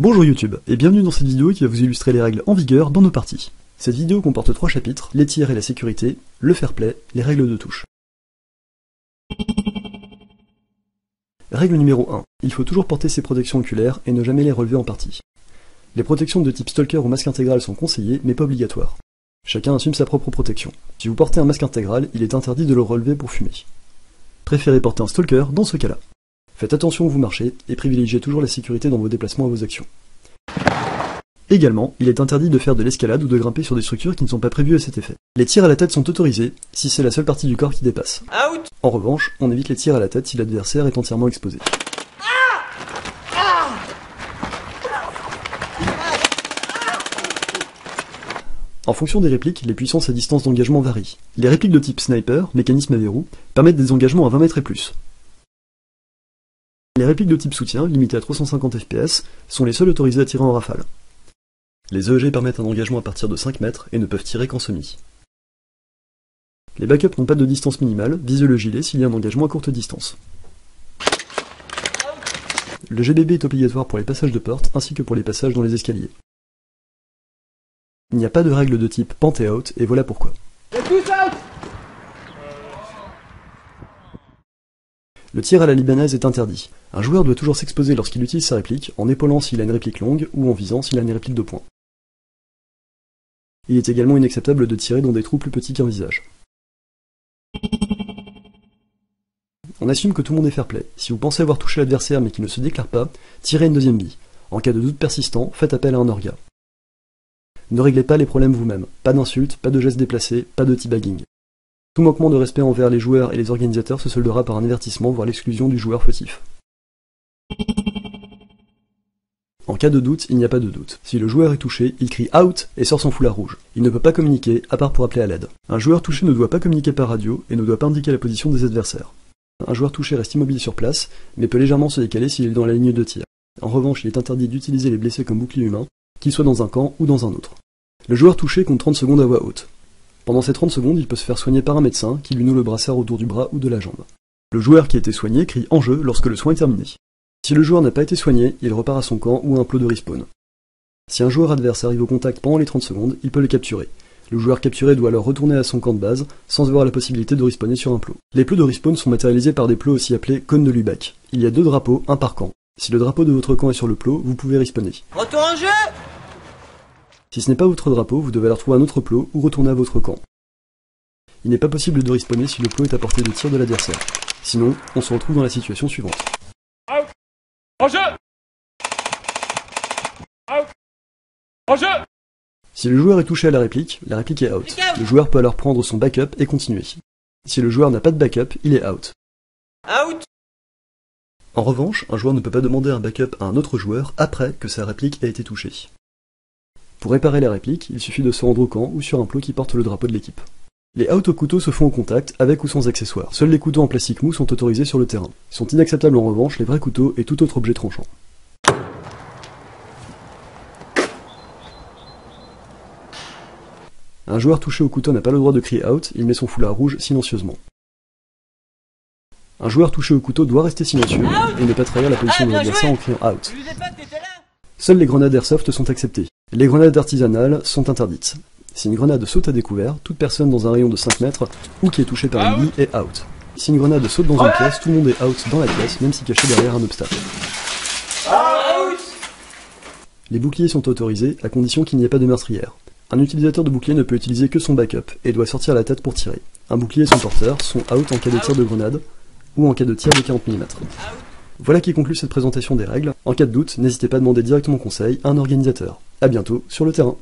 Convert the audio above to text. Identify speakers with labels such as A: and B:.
A: Bonjour YouTube, et bienvenue dans cette vidéo qui va vous illustrer les règles en vigueur dans nos parties. Cette vidéo comporte 3 chapitres, les tirs et la sécurité, le fair play, les règles de touche. Règle numéro 1. Il faut toujours porter ses protections oculaires et ne jamais les relever en partie. Les protections de type stalker ou masque intégral sont conseillées, mais pas obligatoires. Chacun assume sa propre protection. Si vous portez un masque intégral, il est interdit de le relever pour fumer. Préférez porter un stalker dans ce cas-là. Faites attention où vous marchez et privilégiez toujours la sécurité dans vos déplacements et vos actions. Également, il est interdit de faire de l'escalade ou de grimper sur des structures qui ne sont pas prévues à cet effet. Les tirs à la tête sont autorisés si c'est la seule partie du corps qui dépasse. Out. En revanche, on évite les tirs à la tête si l'adversaire est entièrement exposé. En fonction des répliques, les puissances et distances d'engagement varient. Les répliques de type sniper, mécanisme à verrou, permettent des engagements à 20 mètres et plus. Les répliques de type soutien, limitées à 350 fps, sont les seules autorisées à tirer en rafale. Les EEG permettent un engagement à partir de 5 mètres et ne peuvent tirer qu'en semi. Les backups n'ont pas de distance minimale, visez le gilet s'il y a un engagement à courte distance. Le GBB est obligatoire pour les passages de porte ainsi que pour les passages dans les escaliers. Il n'y a pas de règle de type pant et out, et voilà pourquoi. Le tir à la libanaise est interdit. Un joueur doit toujours s'exposer lorsqu'il utilise sa réplique, en épaulant s'il a une réplique longue, ou en visant s'il a une réplique de poing. Il est également inacceptable de tirer dans des trous plus petits qu'un visage. On assume que tout le monde est fair play. Si vous pensez avoir touché l'adversaire mais qu'il ne se déclare pas, tirez une deuxième bille. En cas de doute persistant, faites appel à un orga. Ne réglez pas les problèmes vous-même. Pas d'insultes, pas de gestes déplacés, pas de teabagging. Tout manquement de respect envers les joueurs et les organisateurs se soldera par un avertissement, voire l'exclusion du joueur fautif. En cas de doute, il n'y a pas de doute. Si le joueur est touché, il crie out et sort son foulard rouge. Il ne peut pas communiquer, à part pour appeler à l'aide. Un joueur touché ne doit pas communiquer par radio et ne doit pas indiquer la position des adversaires. Un joueur touché reste immobile sur place, mais peut légèrement se décaler s'il est dans la ligne de tir. En revanche, il est interdit d'utiliser les blessés comme bouclier humain, qu'ils soient dans un camp ou dans un autre. Le joueur touché compte 30 secondes à voix haute. Pendant ces 30 secondes, il peut se faire soigner par un médecin qui lui noue le brassard autour du bras ou de la jambe. Le joueur qui a été soigné crie en jeu lorsque le soin est terminé. Si le joueur n'a pas été soigné, il repart à son camp ou à un plot de respawn. Si un joueur adverse arrive au contact pendant les 30 secondes, il peut le capturer. Le joueur capturé doit alors retourner à son camp de base, sans avoir la possibilité de respawner sur un plot. Les plots de respawn sont matérialisés par des plots aussi appelés cônes de Lubac. Il y a 2 drapeaux, un par camp. Si le drapeau de votre camp est sur le plot, vous pouvez respawner. Retour en jeu. Si ce n'est pas votre drapeau, vous devez alors trouver un autre plot ou retourner à votre camp. Il n'est pas possible de respawner si le plot est à portée de tir de l'adversaire. Sinon, on se retrouve dans la situation suivante.
B: Out. En jeu. Out. En jeu.
A: Si le joueur est touché à la réplique est out. Le joueur peut alors prendre son backup et continuer. Si le joueur n'a pas de backup, il est out. Out. En revanche, un joueur ne peut pas demander un backup à un autre joueur après que sa réplique a été touchée. Pour réparer la réplique, il suffit de se rendre au camp ou sur un plot qui porte le drapeau de l'équipe. Les out au couteau se font au contact, avec ou sans accessoires. Seuls les couteaux en plastique mou sont autorisés sur le terrain. Sont inacceptables en revanche les vrais couteaux et tout autre objet tranchant. Un joueur touché au couteau n'a pas le droit de crier out, il met son foulard rouge silencieusement. Un joueur touché au couteau doit rester silencieux et ne pas trahir la position de l'adversaire en criant out. Seules les grenades airsoft sont acceptées. Les grenades artisanales sont interdites. Si une grenade saute à découvert, toute personne dans un rayon de 5 mètres ou qui est touchée par une bille est out. Si une grenade saute dans une pièce, tout le monde est out dans la pièce, même si caché derrière un obstacle. Les boucliers sont autorisés à condition qu'il n'y ait pas de meurtrière. Un utilisateur de bouclier ne peut utiliser que son backup et doit sortir la tête pour tirer. Un bouclier et son porteur sont out en cas de tir de grenade ou en cas de tir de 40 mm. Voilà qui conclut cette présentation des règles. En cas de doute, n'hésitez pas à demander directement conseil à un organisateur. A bientôt sur le terrain.